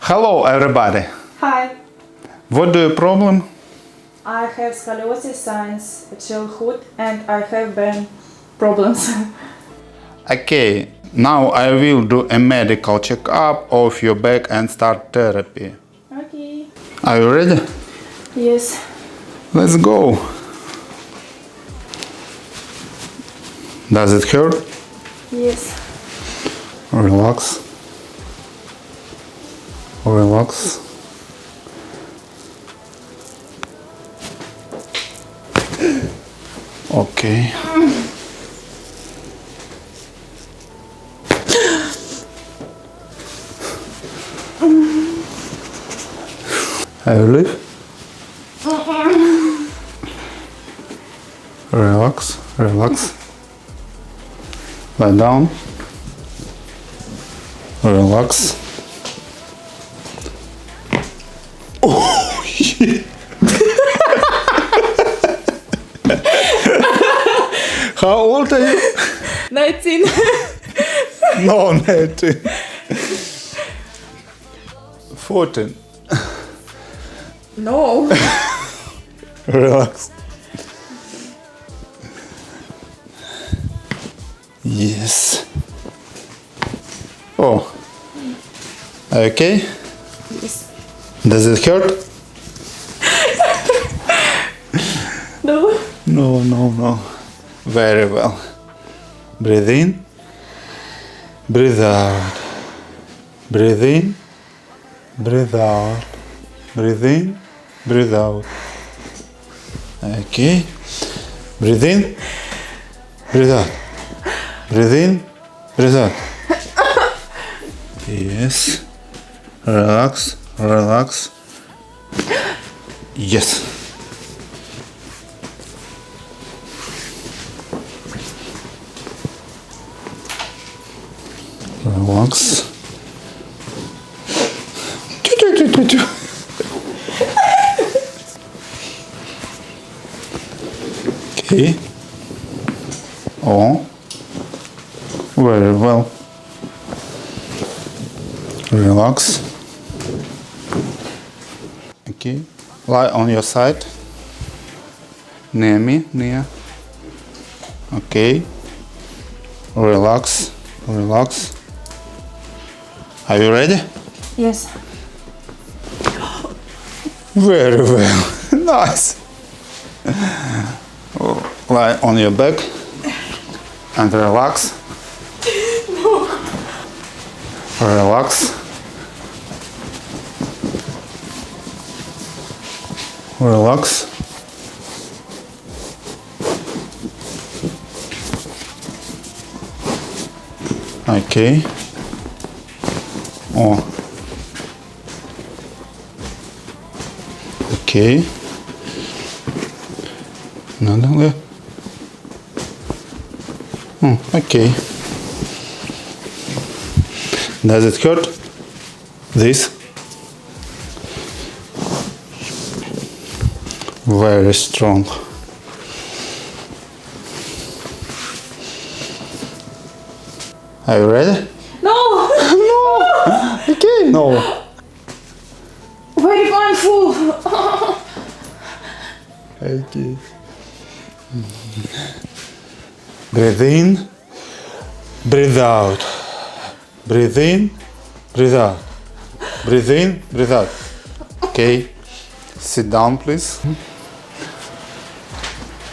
Hello everybody. Hi, What do you problem? I have scoliosis since childhood and I have brain problems. Okay, now I will do a medical checkup of your back and start therapy. Okay. Are you ready? Yes. Let's go. Does it hurt? Yes. Relax. Relax. Okay. Are you live? Relax, relax. Lie down. Relax. Oh shit. How old are you? 19. No, 19. 14. No. Relax. Yes. Oh. Are you okay? Yes. Does it hurt? No. No, no, no. Very well. Breathe in. Breathe out. Breathe in. Breathe out. Breathe in. Breathe out. Okay. Breathe in. Breathe out. Breathe in. Breathe out. Yes. Relax. Relax. Yes. Relax. Okay. Oh. Very well. Relax. Okay. Lie on your side. Near me. Near. Okay. Relax. Relax. Are you ready? Yes. Very well. Nice. Lie on your back and relax. No. Relax. Relax. Okay. Oh. Okay. Надо. Okay. Does it hurt? This? Very strong. Are you ready? No. No. Okay. No. Very painful. Okay. Breathe in. Breathe out. Breathe in. Breathe out. Breathe in. Breathe out. Okay. Sit down, please.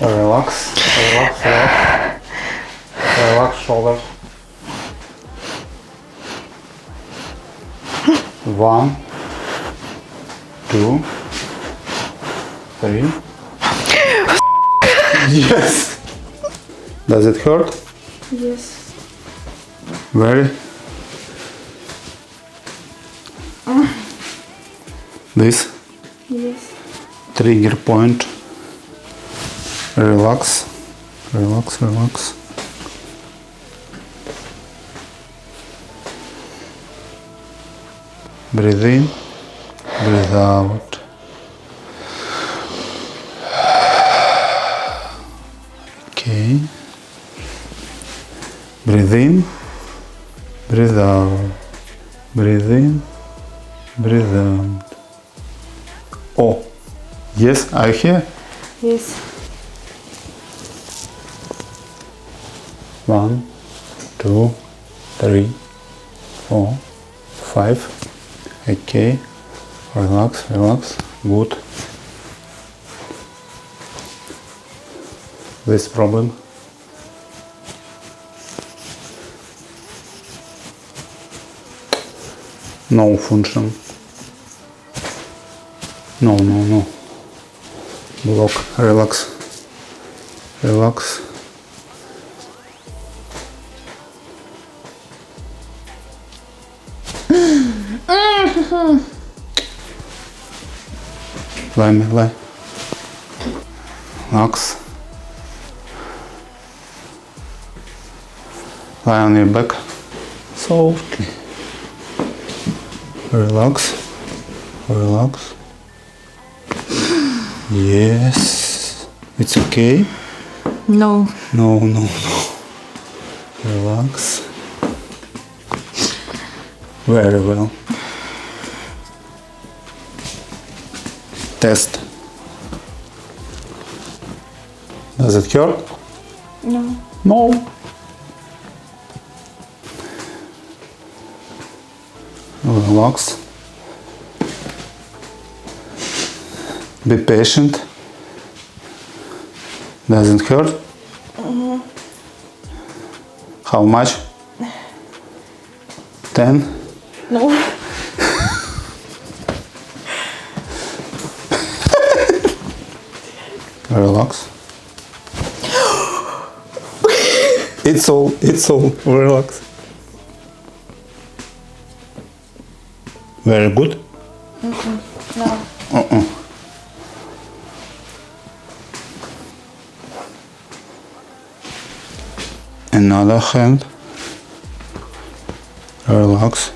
Relax. Relax. Relax. Relax shoulders. 1, 2, 3. Yes. Does it hurt? Yes. Very. This Yes. trigger point. Relax. Relax. Relax. Breathe in. Breathe out. Okay. Breathe in. Breathe out. Breathe in. Breathe out. Oh, yes, I hear. Yes. 1, 2, 3, 4, 5. Okay. Relax, relax. Good. This problem. No function. No, no, no. Block. Relax. Relax. Lie, lie. Relax. Lie on your back. Softly. Relax. Relax. Yes. It's okay. No. No, no, no. Relax. Very well. Test. Does it hurt? No. No. Relax. Be patient. Doesn't hurt? How much? 10? No. Relax. It's all, relax. Very good. No. Another hand. Relax.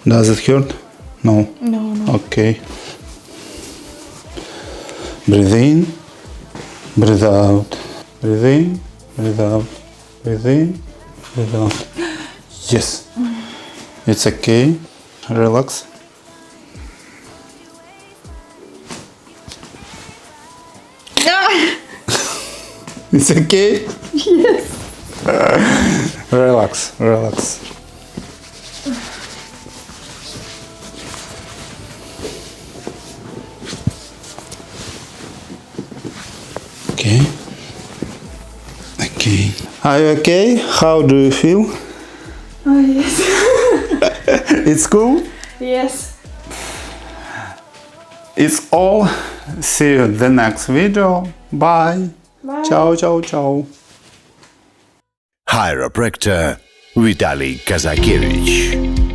Does it hurt? No. No, no. Okay. Breathe in, breathe out. Breathe in, breathe out. Breathe in, breathe out. Yes. It's okay. Relax. It's okay? Yes. Relax, relax. Okay. Okay. Are you okay? How do you feel? Oh, yes. It's cool? Yes. It's all. See you in the next video. Bye. Bye. Ciao, ciao, ciao. Chiropractor Vitaly Kazakevich.